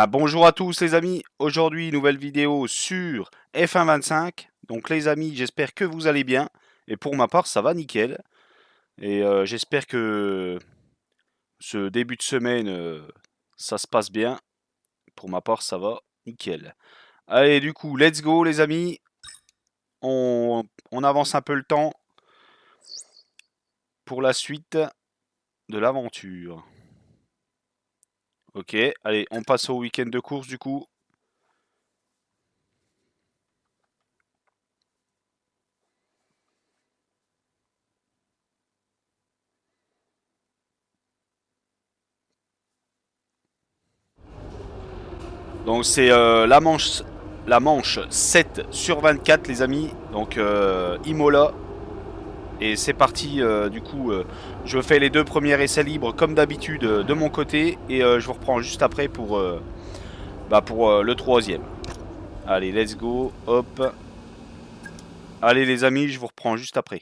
Bien, bonjour à tous les amis. Aujourd'hui, nouvelle vidéo sur F1 25. Donc les amis, j'espère que vous allez bien. Et pour ma part, ça va nickel. Et j'espère que ce début de semaine, ça se passe bien. Pour ma part, ça va nickel. Allez, du coup, let's go les amis. On avance un peu le temps pour la suite de l'aventure. Ok, allez, on passe au week-end de course du coup. Donc c'est la manche 7 sur 24 les amis. Donc Imola. Et c'est parti, du coup, je fais les deux premiers essais libres comme d'habitude de mon côté. Et je vous reprends juste après pour le troisième. Allez, let's go, hop. Allez les amis, je vous reprends juste après.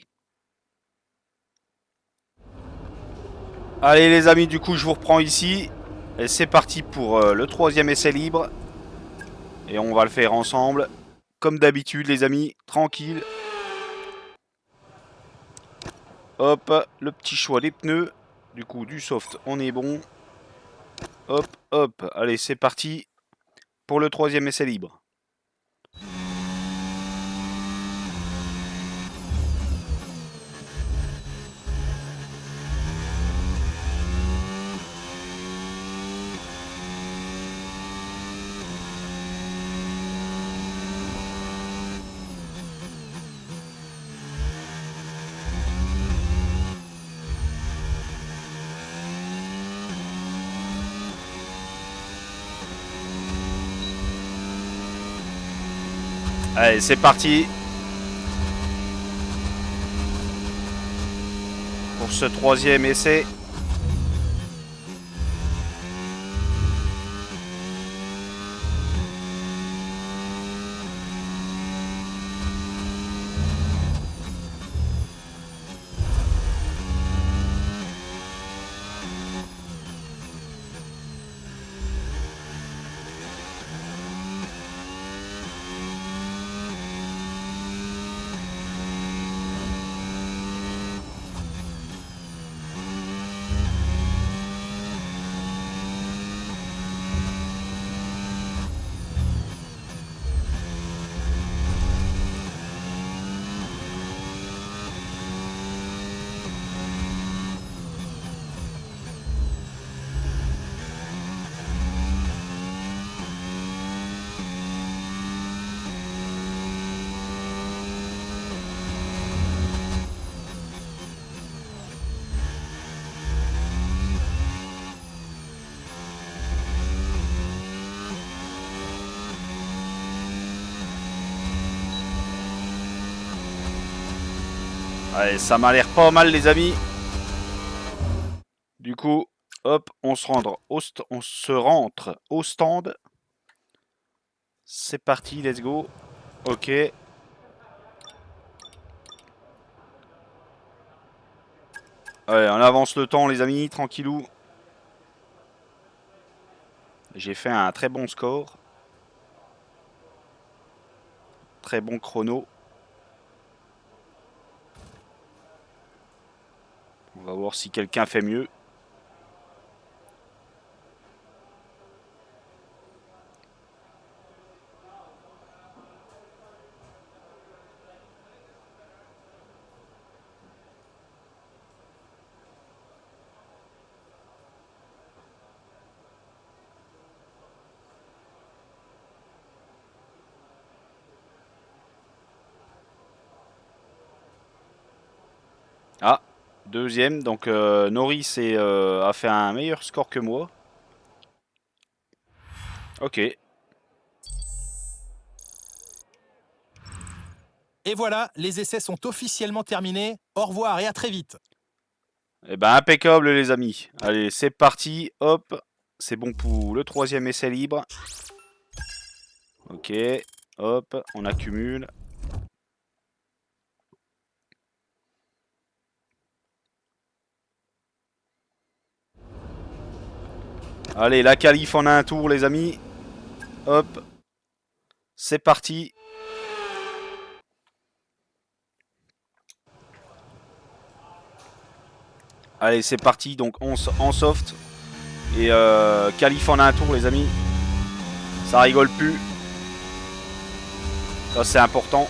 Allez les amis, du coup je vous reprends ici. Et c'est parti pour le troisième essai libre. Et on va le faire ensemble. Comme d'habitude les amis, tranquille. Hop, le petit choix des pneus. Du coup, du soft, on est bon. Hop, hop. Allez, c'est parti pour le troisième essai libre. Allez, c'est parti pour ce troisième essai. Allez, ça m'a l'air pas mal les amis. Du coup, hop, on se rentre au stand. C'est parti, let's go. Ok. Allez, on avance le temps les amis, tranquillou. J'ai fait un très bon score. Très bon chrono. On va voir si quelqu'un fait mieux. Ah, deuxième. Donc Norris a fait un meilleur score que moi. Ok. Et voilà, les essais sont officiellement terminés. Au revoir et à très vite. Eh ben impeccable les amis. Allez, c'est parti. Hop. C'est bon pour le troisième essai libre. Ok. Hop, on accumule. Allez, la qualif en un tour les amis. Hop. C'est parti. Allez, c'est parti. Donc, on en soft. Et qualif en un tour, les amis. Ça rigole plus. Ça, c'est important.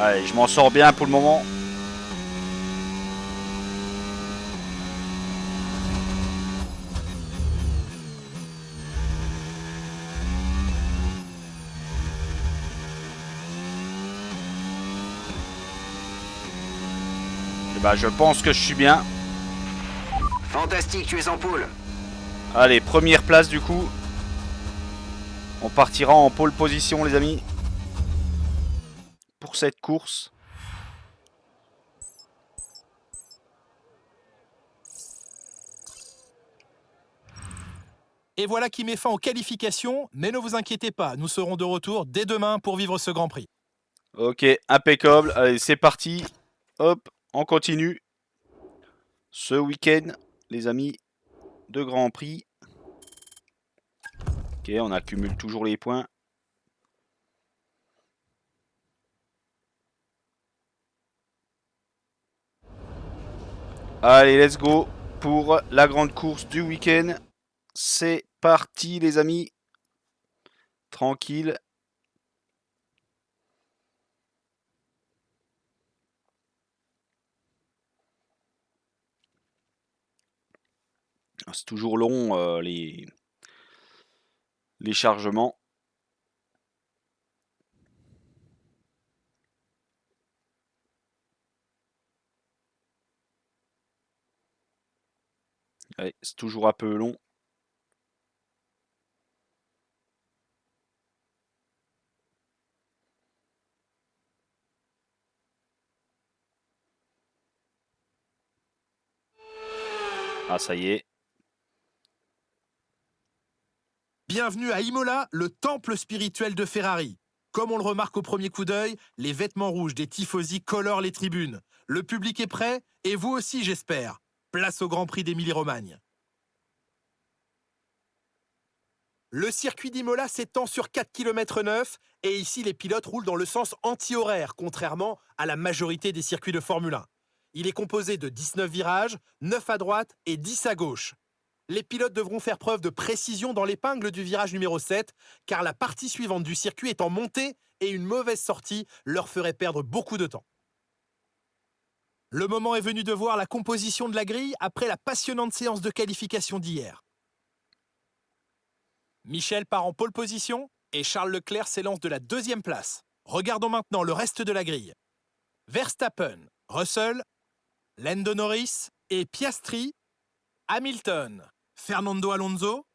Allez, je m'en sors bien pour le moment. Et bah, je pense que je suis bien. Fantastique, tu es en pôle. Allez, première place du coup. On partira en pole position, les amis. Pour cette course. Et voilà qui met fin aux qualifications, mais ne vous inquiétez pas, nous serons de retour dès demain pour vivre ce Grand Prix. Ok, impeccable. Allez, c'est parti. Hop, on continue. Ce week-end, les amis, de Grand Prix. Ok, on accumule toujours les points. Allez, let's go pour la grande course du week-end. C'est parti, les amis. Tranquille. C'est toujours long, les chargements. Ouais, c'est toujours un peu long. Ah, ça y est. Bienvenue à Imola, le temple spirituel de Ferrari. Comme on le remarque au premier coup d'œil, les vêtements rouges des tifosi colorent les tribunes. Le public est prêt, et vous aussi j'espère. Place au Grand Prix d'Émilie-Romagne. Le circuit d'Imola s'étend sur 4 km 9 et ici les pilotes roulent dans le sens anti-horaire, contrairement à la majorité des circuits de Formule 1. Il est composé de 19 virages, 9 à droite et 10 à gauche. Les pilotes devront faire preuve de précision dans l'épingle du virage numéro 7, car la partie suivante du circuit est en montée et une mauvaise sortie leur ferait perdre beaucoup de temps. Le moment est venu de voir la composition de la grille après la passionnante séance de qualification d'hier. Michel part en pole position et Charles Leclerc s'élance de la deuxième place. Regardons maintenant le reste de la grille. Verstappen, Russell, Lando Norris et Piastri, Hamilton, Fernando Alonso,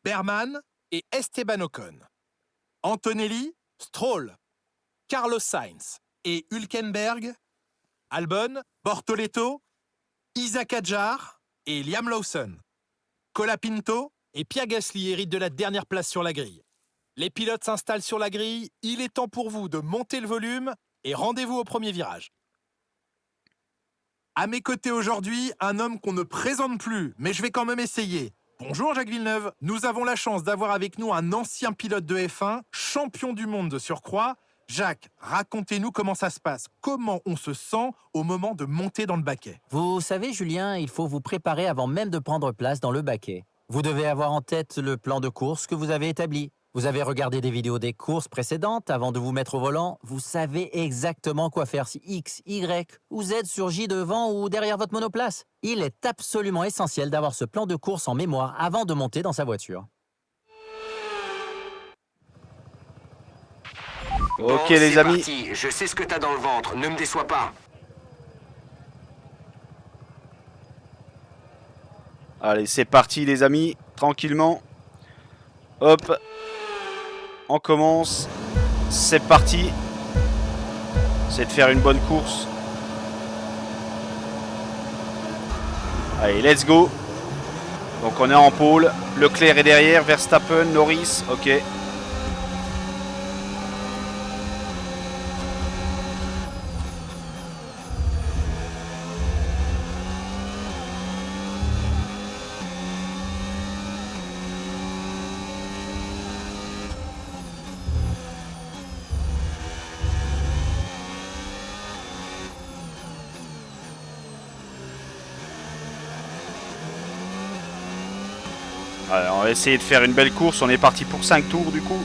Berman et Esteban Ocon. Antonelli, Stroll, Carlos Sainz et Hülkenberg, Albon, Bortoleto, Isaac Hadjar et Liam Lawson. Colapinto et Pierre Gasly héritent de la dernière place sur la grille. Les pilotes s'installent sur la grille, il est temps pour vous de monter le volume et rendez-vous au premier virage. À mes côtés aujourd'hui, un homme qu'on ne présente plus, mais je vais quand même essayer. Bonjour Jacques Villeneuve, nous avons la chance d'avoir avec nous un ancien pilote de F1, champion du monde de surcroît. Jacques, racontez-nous comment ça se passe, comment on se sent au moment de monter dans le baquet. Vous savez, Julien, il faut vous préparer avant même de prendre place dans le baquet. Vous devez avoir en tête le plan de course que vous avez établi. Vous avez regardé des vidéos des courses précédentes avant de vous mettre au volant? Vous savez exactement quoi faire si X, Y ou Z surgit devant ou derrière votre monoplace. Il est absolument essentiel d'avoir ce plan de course en mémoire avant de monter dans sa voiture. Bon, Ok les c'est amis. parti. Je sais ce que t'as dans le ventre. Ne me déçois pas. Allez, c'est parti les amis, tranquillement. Hop. On commence. C'est parti. C'est de faire une bonne course. Allez, let's go. Donc on est en pôle. Leclerc est derrière, Verstappen, Norris, ok. Allez, on va essayer de faire une belle course. On est parti pour 5 tours du coup.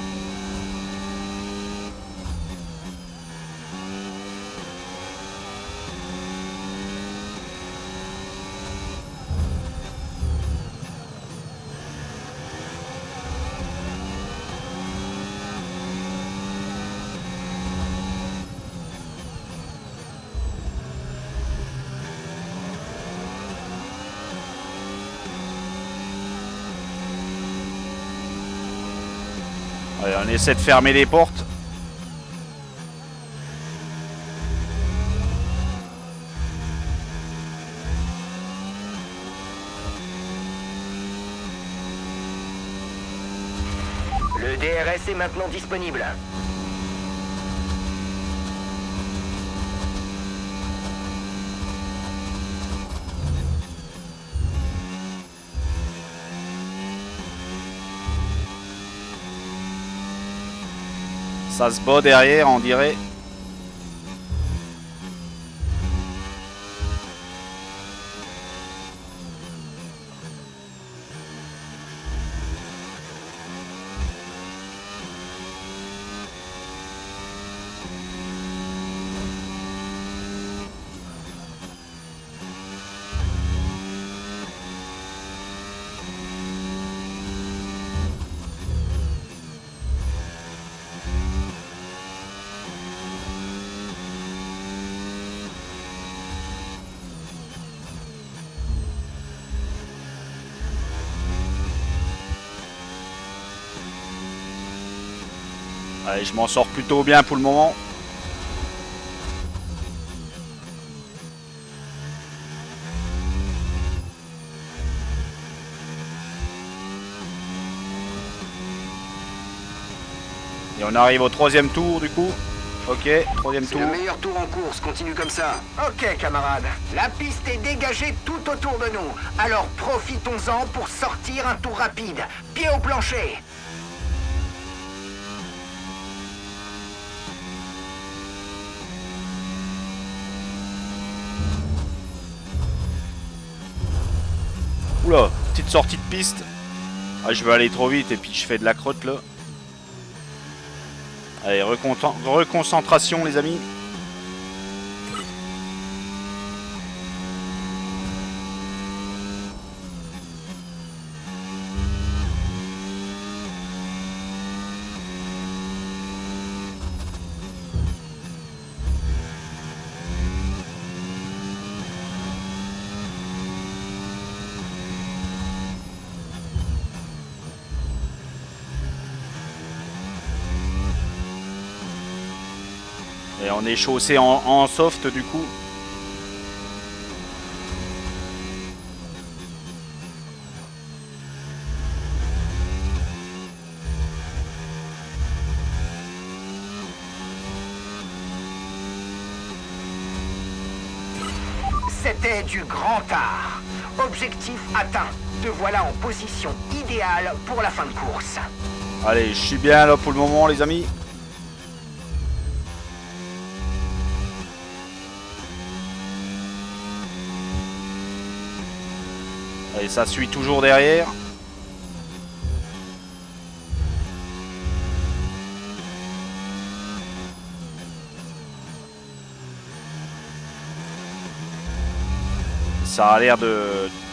Allez, on essaie de fermer les portes. Le DRS est maintenant disponible. Ça se bat derrière, on dirait. Allez, je m'en sors plutôt bien pour le moment. Et on arrive au 3e tour du coup. Ok, 3e C'est tour. le meilleur tour en course. Continue comme ça. Ok, camarade. La piste est dégagée tout autour de nous. Alors profitons-en pour sortir un tour rapide. Pied au plancher. Oula, petite sortie de piste. Ah, je vais aller trop vite et puis je fais de la crotte là. Allez, reconcentration les amis. Et on est chaussé en soft du coup. C'était du grand art. Objectif atteint. Te voilà en position idéale pour la fin de course. Allez, je suis bien là pour le moment les amis. Allez, ça suit toujours derrière. Ça a l'air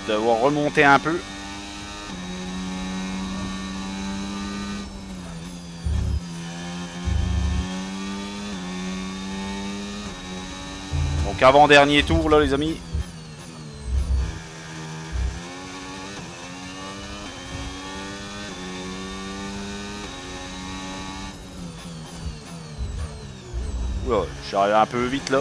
d'avoir remonté un peu. Donc avant-dernier tour là les amis. Oula, je suis arrivé un peu vite là.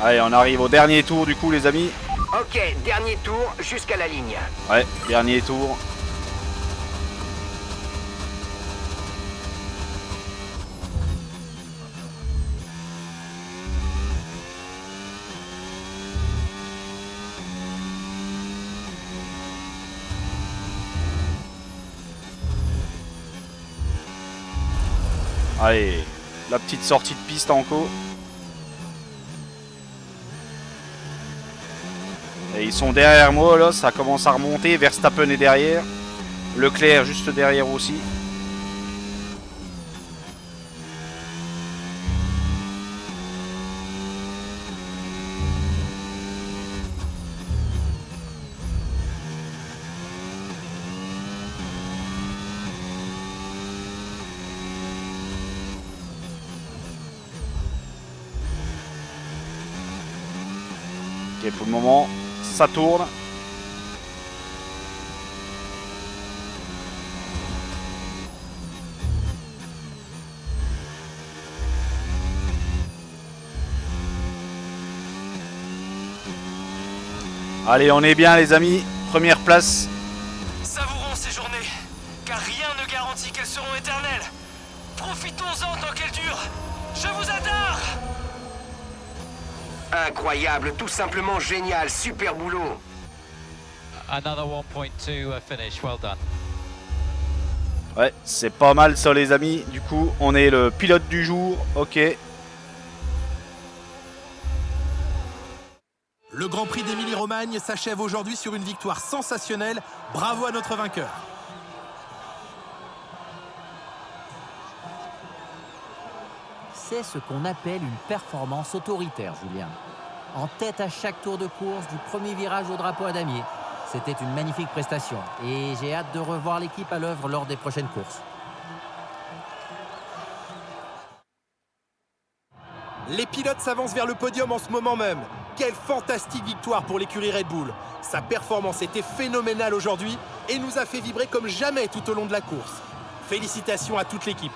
Allez, on arrive au dernier tour du coup les amis. Ok, dernier tour jusqu'à la ligne. Ouais, dernier tour. Allez, la petite sortie de piste en co. Et ils sont derrière moi là, ça commence à remonter. Verstappen est derrière. Leclerc juste derrière aussi. Ok, pour le moment, ça tourne. Allez, on est bien les amis. Première place. Savourons ces journées, car rien ne garantit qu'elles seront éternelles. Profitons-en tant qu'elles durent. Je vous adore! Incroyable, tout simplement génial, super boulot. Another 1.2 finish, well done. Ouais, c'est pas mal ça les amis. Du coup, on est le pilote du jour. Ok. Le Grand Prix d'Émilie-Romagne s'achève aujourd'hui sur une victoire sensationnelle. Bravo à notre vainqueur. C'est ce qu'on appelle une performance autoritaire, Julien. En tête à chaque tour de course, du premier virage au drapeau à damier. C'était une magnifique prestation et j'ai hâte de revoir l'équipe à l'œuvre lors des prochaines courses. Les pilotes s'avancent vers le podium en ce moment même. Quelle fantastique victoire pour l'écurie Red Bull. Sa performance était phénoménale aujourd'hui et nous a fait vibrer comme jamais tout au long de la course. Félicitations à toute l'équipe.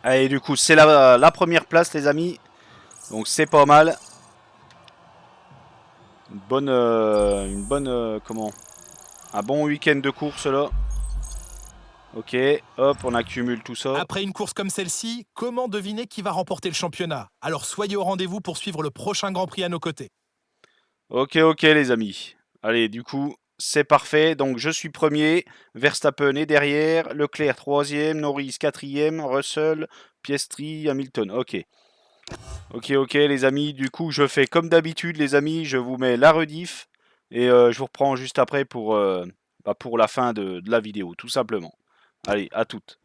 Allez, du coup, c'est la première place, les amis. Donc, c'est pas mal. Comment? Un bon week-end de course, là. Ok, hop, on accumule tout ça. Après une course comme celle-ci, comment deviner qui va remporter le championnat? Alors soyez au rendez-vous pour suivre le prochain Grand Prix à nos côtés. Ok, les amis. Allez, du coup, c'est parfait. Donc, je suis premier. Verstappen est derrière. Leclerc, troisième. Norris, quatrième. Russell, Piastri, Hamilton. Ok. Ok, les amis. Du coup, je fais comme d'habitude, les amis. Je vous mets la rediff. Et je vous reprends juste après pour la fin de la vidéo, tout simplement. Allez, à toutes.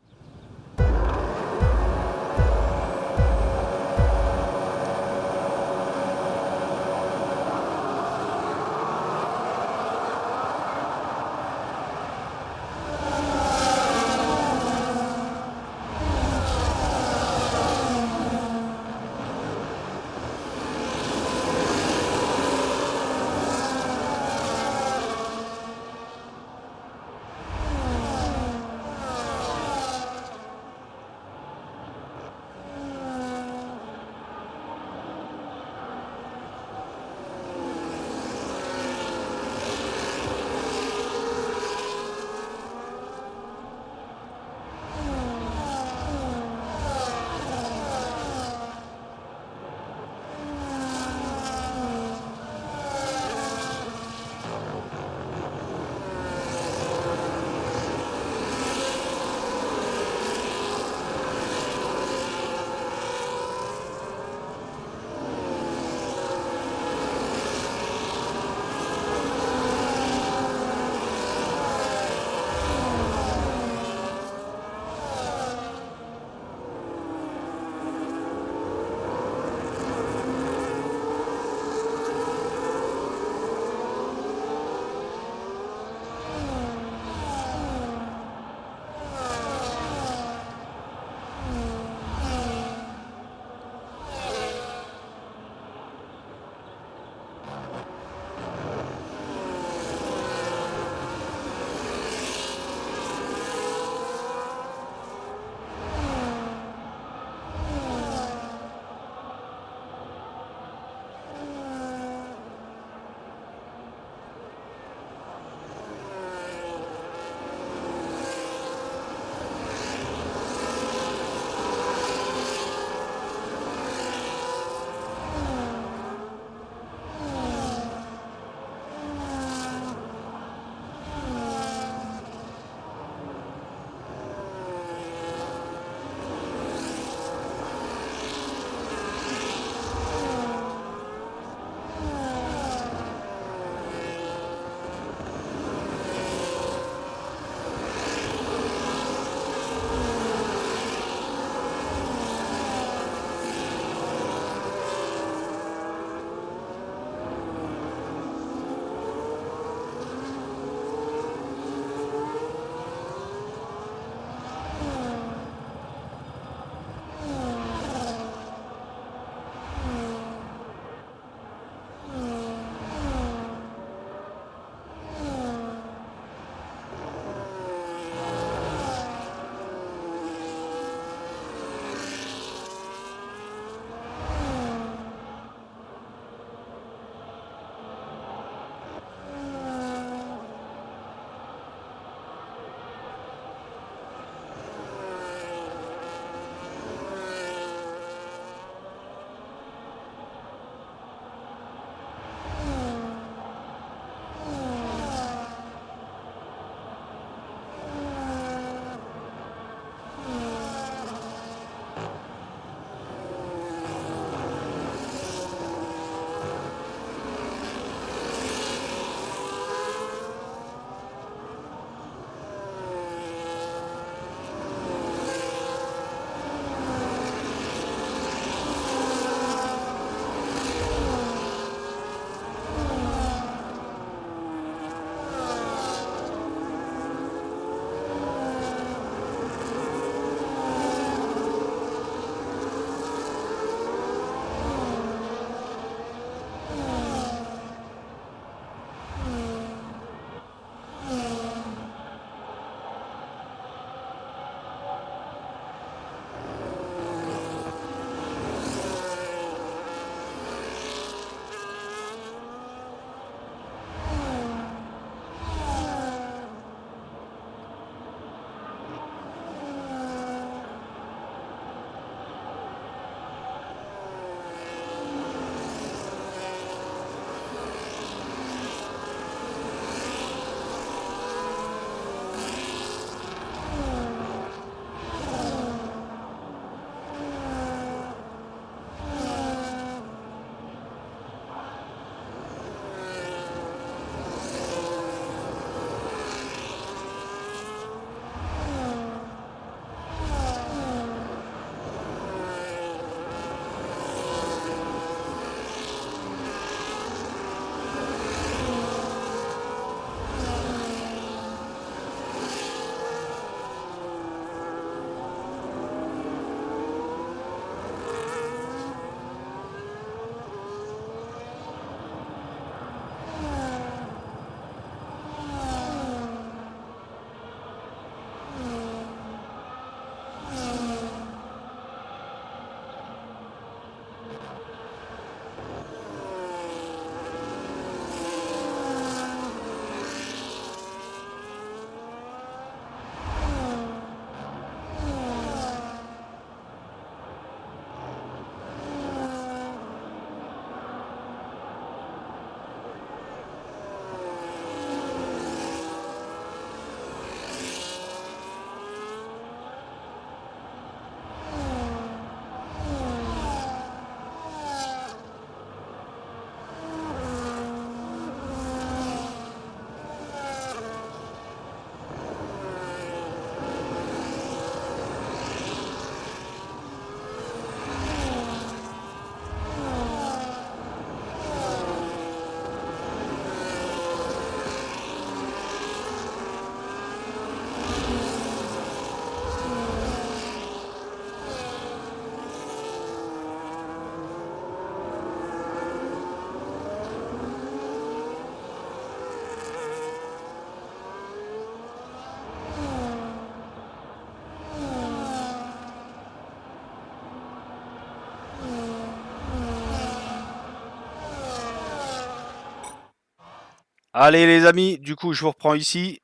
Allez les amis, du coup je vous reprends ici.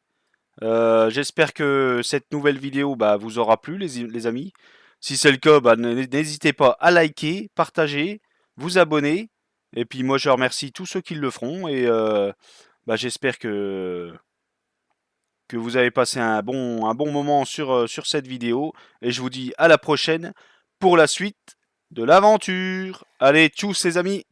J'espère que cette nouvelle vidéo vous aura plu les amis. Si c'est le cas, n'hésitez pas à liker, partager, vous abonner. Et puis moi je remercie tous ceux qui le feront. Et j'espère que vous avez passé un bon moment sur cette vidéo. Et je vous dis à la prochaine pour la suite de l'aventure. Allez, tchuss les amis!